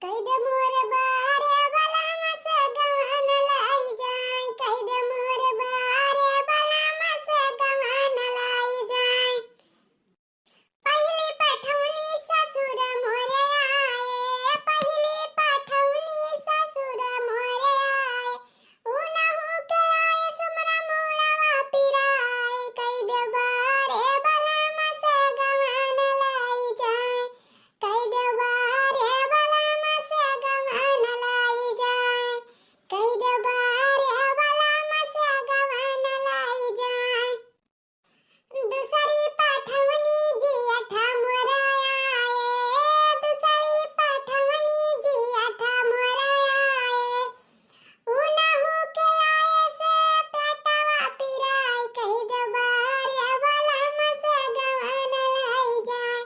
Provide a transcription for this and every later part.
कई दे मोर बारे बला मस गवन लाई जाय, कई दे मोर बारे बला मस गवन लाई जाय। पहली पठौनी ससुर मोरे आए, पहली पठौनी ससुर मोरे आए। उनहु के आए सुमरा मोड़वा पिराए, कई दे बारे बला मस गवन लाई जाय, कई दे बारे बला मस गवन लाई जाय, कई दे बारे बला मस गवन लाई जाय। दूसरी पठवनी जियठा मोर आए, दूसरी पठवनी जियठा मोर आए। उनहु के आए से पेटवा पिराय, कही दे बारे बला मस गवन लाई जाय।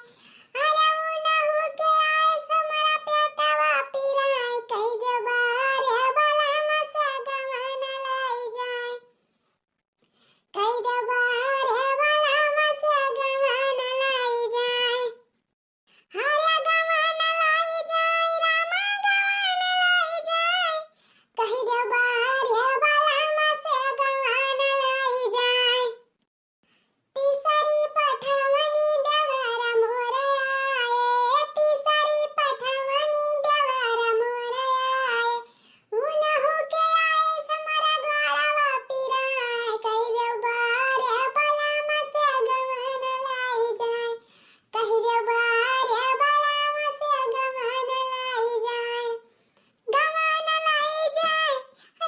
अरे उनहु के आए समरा पेटवा पिराय, कही दे बारे बला मस गवन लाई जाय, कही दे बारे बला मस गवन लाई जाय। हरे गवन लाई जाय, रामा गवन लाई जाय, कही दे बारे बला मस गवन लाई जाय। तीसरी पठवनी देवर मोर आए, तीसरी पठवनी देवर मोर आए। उनहु के आए समरा ग्वारवा पिराय, कही दे बारे बला मस गवन लाई जाय, कही दे बारे बला मस गवन लाई जाय। गवन लाई जाय,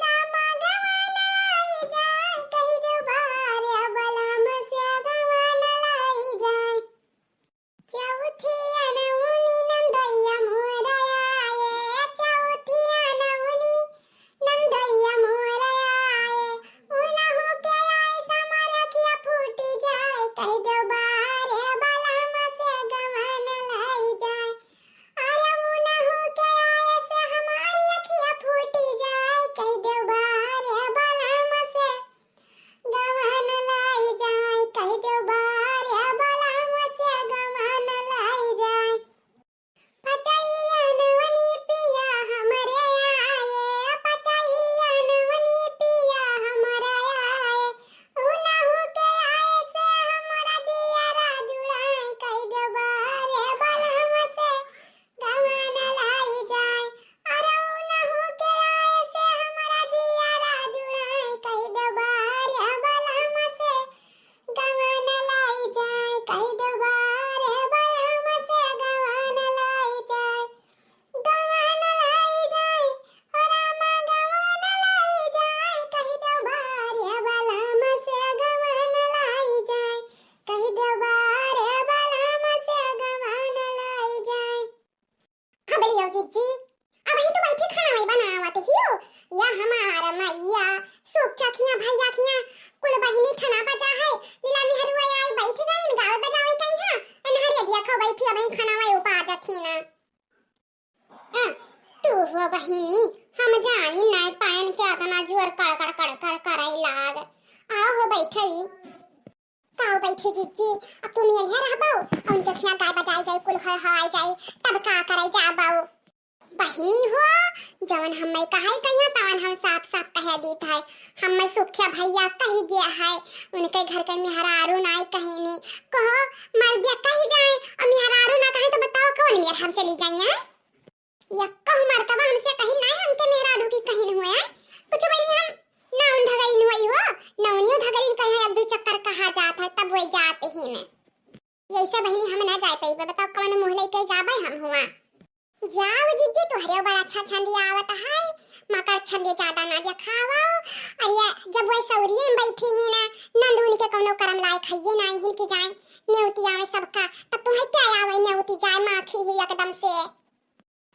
रामा गवन लाई जाय, कही दे बारे बला मस गवन लाई जाय। चौथी अनउनी नंदैया मोर आए, चौथी अनउनी नंदैया मोर आए। उनहु के आए समरखिया फूटी जाय, कही दे बारे बला मस गवन लाई जाय। अरे उनहु के आए से हमारी अखिया फूटी जाय, कही दे बारे बला मस गवन लाई जाय, कही दे बारे बला मस गवन लाई जाय। पचैयन वनी पिया हमरे आए, पचैयन वनी पिया हमरे आए। उनहु के आए से हमरा जियरा जुड़ाय, कही दे बारे बला मस गवन लाई जाय। अरे उनहु के आए से हमरा जियरा जुड़ाय, कही दे बारे बला मस गवन लाई जाय, कही दे बारे बला मस गवन लाई जाय। गवन लाई जाय, रामा गवन लाई जाय, कही दे बारे बला मस गवन लाई जाय, कही दे बारे बला मस गवन लाई जाय। हाँ बोलियो जीजी, अब ही तो बैठी खाना ही बनावत हियो। या हमारा मैया सुख खिया भैया खिया कुल बहिनी ठना बजा है। लीला निहरुआ आई बैठ गई न गाव बजावे कहीं हां अनहरिया दिया खा बैठी अब ही खाना वाई उपा जाती ना। तू हो बहिनी हम जानी नाय पायन के अतना जोर कड़ कड़ कराई लाग। आओ हो बैठई काओ बैठी जीजी अब तुम ये रहबाओ और जखिया गाय बजाई जाई कुल हवाई जाई तब का कराई जाबाओ। बहिनी हो जवन हमें कहाई कहिया तवन हम साफ साफ कह दीत है। हमें सुखिया भैया कही गया है उनके घर के मेहरारू नाई कहीं नहीं कहो मर दिया कही जाए और मेहरारू ना कहे तो बताओ कौन मेहर हम चली जाइए या कहूं मरतबा हमसे कहीं नहीं हमके मेहरारू की कहीं हुए है कुछ बनी हम ना उन धगरी हुई हो ना उन्हीं धगरी कहीं अब दो चक्कर कहा जाता है तब वही जाते ही ने यही सब बहनी हम ना जाए पाई बताओ कौन मुंह लेके जाबे हम हुआ जाओ जीजी तोहरे बड़ा अच्छा छंदी आवत है मकर छंदी ज्यादा ना दिया खावाओ और ये जब वही सौरिये में बैठी ही ना नंदून के कोनो करम लाए खाइए ना हिन की जाए न्योती आवे सबका तब तुम्हें क्या आवे न्योती जाए माखी ही एकदम से।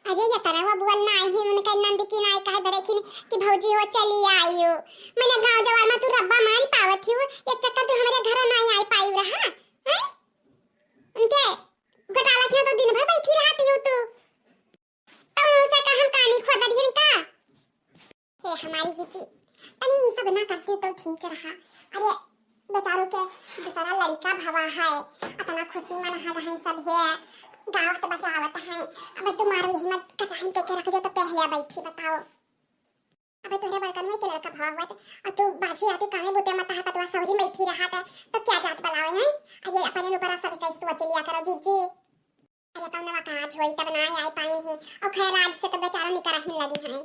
अरे ये तरह बोल ना ही उनके नंद की नाई कहे बड़े कि भौजी हो चली आईयो मैंने गांव जवार में तू रब्बा मारी पावत ही ये चक्कर तू हमारे घर ना आई पाई रहा हैं उनके घटाला क्यों तो दिन भर बैठी रहती हो तू से का हम कहानी खोदा दिहन का हे हमारी जीजी अरे ये सब ना करती तो ठीक रहा। अरे बेचारों के दूसरा लड़का भवा है अपना खुशी मना रहे सब है गाँव तो बचावत है। अब तुम्हारी हिम्मत कचाही पे के रख दो तो कहलिया बैठी बताओ। अब तोहरे बड़कन में के लड़का भावत और तू बाजी आती काहे बोते मत है पतवा सौरी बैठी रहा था तो क्या जात बलावे हैं। अरे अपने ऊपर सब कैसे सोच लिया करो जीजी। अरे कौन वा काज होई तब ना आई पाइन है और खैर आज से तो बेचारा निकरा ही लगी है।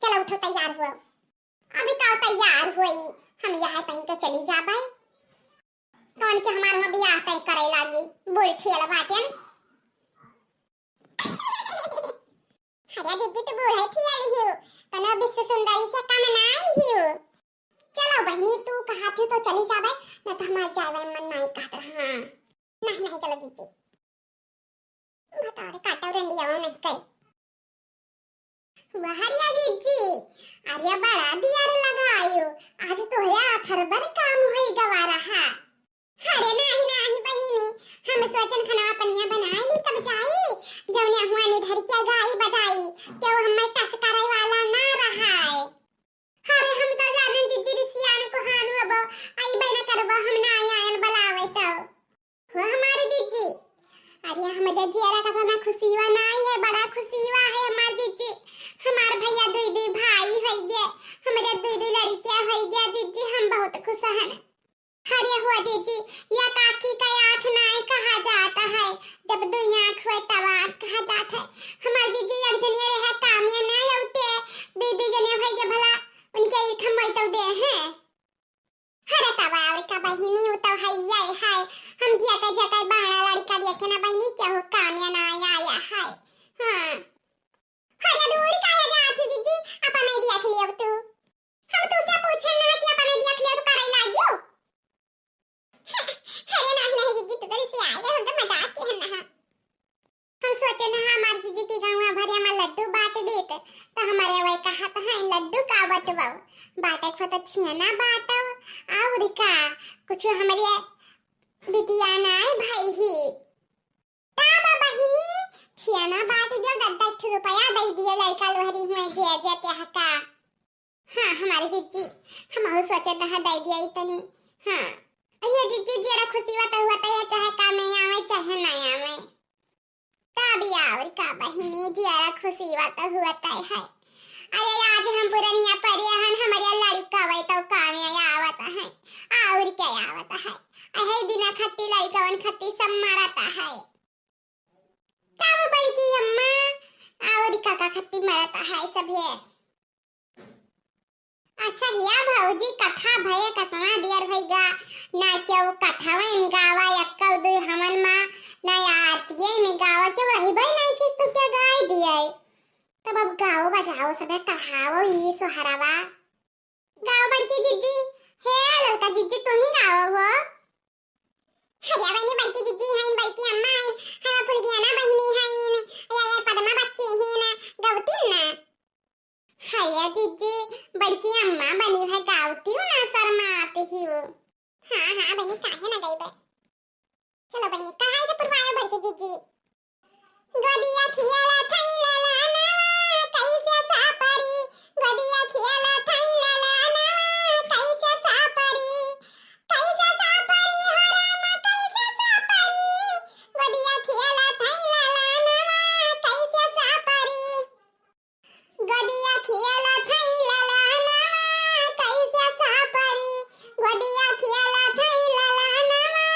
चलो उठो तैयार हो। अभी तो तैयार हुई हम यहाँ पहन के चली जाबे। कौन के हमार हो बियाह तय करे लागी बोल ठेल बाटेन। अरे दीदी तो बूढ़ा ठियाली हो कनो विश्व सुंदरी से कम नहीं हो। चलो बहनी तू कहा थी तो चली जाबे न तो हमार जावे मन नहीं कहता। हां नहीं नहीं चलो दीदी बताओ रे काटा रंडिया नहीं कई वहरिया दीदी। अरे बड़ा दियार लगायो आज तोहरा अथरबर काम होई गवा रहा। अरे नहीं नहीं बहिनी हम सोचन खाना पनिया बनाई ली तब जाई जौने हुआ निधर के गाई बजाई क्यों हमें टच करे वाला ना रहा है। अरे हम तो जानन जीजी रिसियान को हान हबो आई बना करबो हम ना आयन बुलावे तो हो हमारे जीजी। अरे हमारे जियारा का ना खुशीवा नहीं है बड़ा खुशीवा है हमार जीजी। हमार भैया दुई दुई भाई होई गे हमारे दुई दुई लड़कियां होई गे जीजी हम बहुत खुश हैं। अरे हुआ जीजी या काकी का आँख नाय कहा जाता है जब दो आँख हुए तब आँख कहा जाता है। हमार जीजी एक जनिया रहे कामिया ना लौटे दो दो जनिया भाई के भला उनके ईर्खम होई तो दे हैं। अरे तब और का बहिनी उतो है ये है हम जाते जाते बाणा लड़का देखे ना बहिनी क्या हो कामिया ना आया है। हां अरे दूर का है जाती जीजी अपने देख लियो तू हम तुझसे पूछे ना कि अपने देख लियो तो करे लागियो। अरे नहीं नहीं जीजी तो से आए हम तो मजाक के हैं ना। हम सोचे ना हमार जीजी के गांव भरे में लड्डू बांट देते तो हमारे वही कहा तो है लड्डू का बटवाओ बाटे को तो छियाना बाटो और का कुछ हमारे बिटिया ना भाई ही ताबा बहिनी छियाना बांट दियो 10 रुपया दे दिए लड़का लोहरी हुए जे जे त्या का। हां हमारे जीजी हम सोचे ना दे दिया इतने। हां अरे जीजी जरा खुशी हुआ तो चाहे काम में आवे चाहे ना आवे तभी और का बहिनी जरा खुशी हुआ है। अरे आज हम पुरनिया परे हन हमारे लड़का वही तो काम में आवत है और क्या आवत है। अहे बिना खट्टी लड़कवन खट्टी सब मारता है तब बड़ी अम्मा और काका खट्टी मारता है सब है। अच्छा हिया भौजी कथा भये कतना देर भईगा ना क्यों कथा में गावा यक्का दु हमन मा ना आरतीये में गावा के वही भाई नहीं किस तो क्या गाय दिए तब अब गाओ बजाओ सब कहावो ई सोहरावा गाओ बड़की जीजी हे लड़का जीजी तू ही गाओ हो। हरिया बहनी बड़की जीजी हैं बड़की अम्मा हैं हम फुलगिया ना बहनी हैं ये पद्मा बच्ची हैं ना गौती ना। हाया जीजी बड़की अम्मा बनी है गावती हूँ ना शर्माती ही हूँ। हाँ हाँ बनी काहे ना गई बे। चलो बनी कहाँ है पुरवायो बड़की जीजी गोदिया खियाला थई लाला नावा कैसे सापरी गोदिया खियाला थई लाला नावा कैसे सापरी हो रामा कैसे सापरी गोदिया खियाला थई लाला नावा कैसे सापरी गोदिया खियाला थई लाला नावा कैसे सापरी गोदिया खियाला थई लाला नावा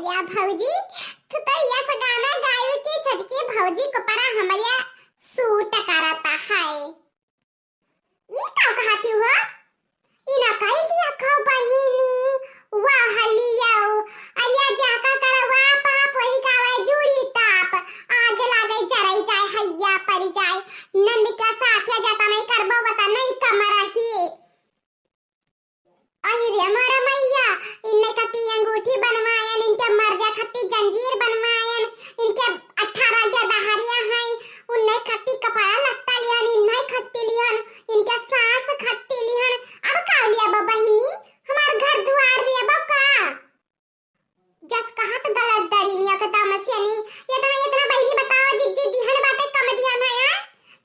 या भौजी तो यह गाना गावे के छटके भौजी को परा हमारे सूट करता है। ये का कहती हो? इना कह दिया खो बहिनी वाह लियाओ अरिया जाका करवा पाप वही कावे जुड़ी ताप आग लागे जराई जाए हैया पर जाए नंद का साथ जाता नहीं करबो बता नहीं कमरा ही। अरे हमारा मैया इनने खत्ती अंगूठी बनवायन इनके मर्दे खत्ती जंजीर बनवायन इनके 18 के दहारियां हैं उन्ने खत्ती कपड़ा लत्ता लिहन इन्ने खत्ती लिहन इनके सास खत्ती लिहन। अब का लिया बहिनी हमार घर द्वार लिया बका जस कहत गलत दरिनिया का तमसियानी इतना बहिनी बताओ जिज्जी दिहन बातें कम दिहन है यार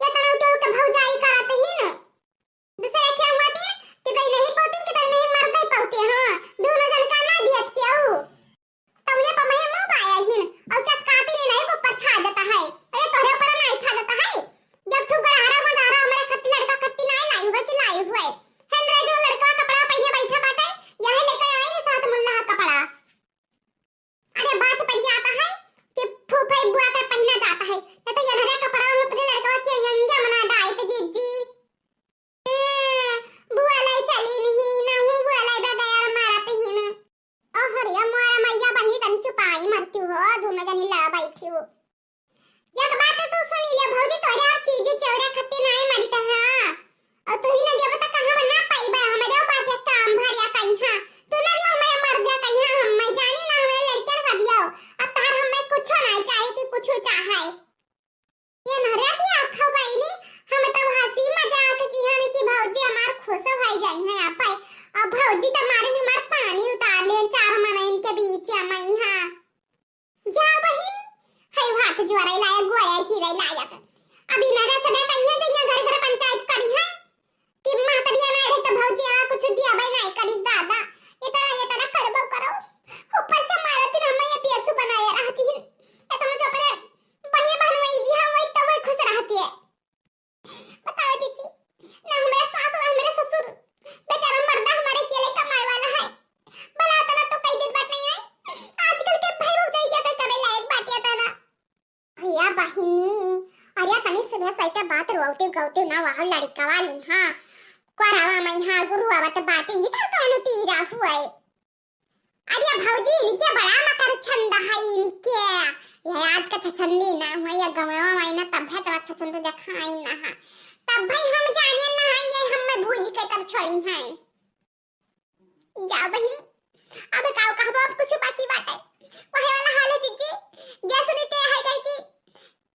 इतना तो भौजाई करत ही न दूसरे क्या हुआ तीन कि कहीं नहीं पौती कि कहीं नहीं मरते पौते। हां दोनों जन का ना दियत क्यों तुमने पर मैं मुंह पाया हिन और क्या काटी नहीं को पर छा जाता है। अरे तोरे पर नहीं छा जाता है जब ठुकरा हरा हो जा रहा हमारे खत्ती लड़का खत्ती नहीं लाई हुआ कि लाई हुआ हेनरे जो लड़का कपड़ा पहने बैठा बाटे यह लेकर आएंगे साथ मुल्ला कपड़ा। अरे बात पर आता है कि फूफे बुआ पे पहना जाता है नहीं तो यह कपड़ा हम अपने लड़का के यंगे मना डाई तो जीजी बुआ लाई चली नहीं ना हूं बुआ लाई बगैर मारत ही ना। ओहरे हमारा मैया बही तन चुपाई मरती हो दोनों जनी लड़ा बैठी हो। एक बात तो सुनी ले भौजी तोरे हर चीज चौरे खत्ती नहीं मरता हां और तू ही ना जब तक कहां बना पाईबा हमारे बात है काम भरिया कहीं हां तू ना जो हमारे मर गया कहीं हां हम मैं जानी ना हमारे लड़के का दियो अब तार हमें कुछ नहीं चाहिए कि कुछ चाहे ये नहरा की आंखों बहिनी हम तो हंसी मजाक की हां कि भौजी हमार खुश हो जाई है यहां पर अब भौजी तुम्हारे हमार पानी उतार ले 4 महीने इनके बीच में हां जा बहिनी है हाथ जोराई लाया गोया खीराई लाया अभी नरा समय कहिया जइया घर घर पंचायत करी है कि मातरिया ना रहे तो भौजी आ कुछ दिया भाई नहीं करिस दादा ये तरह करबो करो ऊपर से मारत हम ये पियसु बनाया रहती है ये तुम जो अपने बहिया बनवाई दी हम वही तो वही खुश रहती है। बताओ जीजी ना हमारे सास और हमारे ससुर बेचारा मर्दा हमारे केले कमाए वाला है भला तना तो कई दिन बात नहीं है आजकल के भाई भौजाई क्या करे लायक बात या तना भैया बहिनी अरे तनी सुबह सैता बात रोते गौते ना वहां लड़का वाली हां कोरावा मैं हां गुरुवा बात बाटे इधर कौन तीरा हुआ है। अरे भौजी इनके बड़ा मकर छंद है इनके ये आज का छछंदी ना हुआ या गमवा महीना तब है तो छछंद दिखाई ना है तब भाई हम जाने ना है ये हम भूज के तब छोड़ी है। जा बहिनी अब काऊ कहबो अब कुछ बाकी बात है वही वाला हाल है जीजी जैसे सुनते है गई कि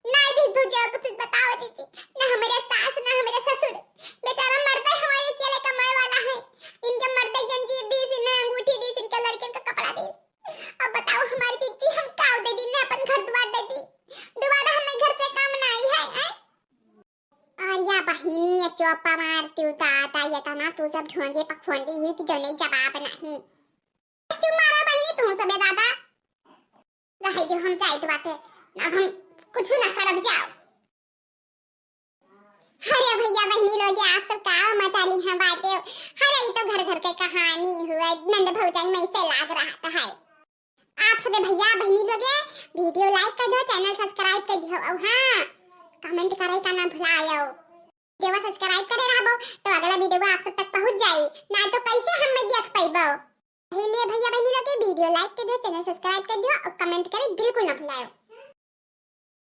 ना दिस भुजा कुछ बताओ जीजी ना हमारे सास ना हमारे ससुर बेचारा मर्दा हमारे केले कमाए वाला है इनके मर्दे जंजीर दी सी ना अंगूठी दी सी इनके लड़के का कपड़ा दी अब बताओ हमारी जीजी हम काऊ दे दी ना अपन घर द्वार दे दी दोबारा हमें घर से काम ना आई है और या बहिनी ये चौपा मारती उताता ये तना तू सब ढोंगे पखोंडी ही कि जो नहीं जवाब नहीं तुम्हारा बहिनी तू सबे दादा रहे जो हम चाहे तो बात है अब हम कुछ ना करब जाओ। अरे भैया बहनी लोग आप सब का मचा ली हैं बातें अरे ये तो घर घर की कहानी हुआ नंद भौजाई में से लाग रहा है। आप सब भैया बहनी लोग वीडियो लाइक कर दो चैनल सब्सक्राइब कर दियो और हां कमेंट करे का ना भुलायो वीडियो सब्सक्राइब करे रहबो तो अगला वीडियो आप सब तक पहुंच जाई ना तो कैसे हम देख पाइबो। इसलिए भैया बहनी लोग वीडियो लाइक कर दो चैनल सब्सक्राइब कर दियो और कमेंट करे बिल्कुल ना भुलायो।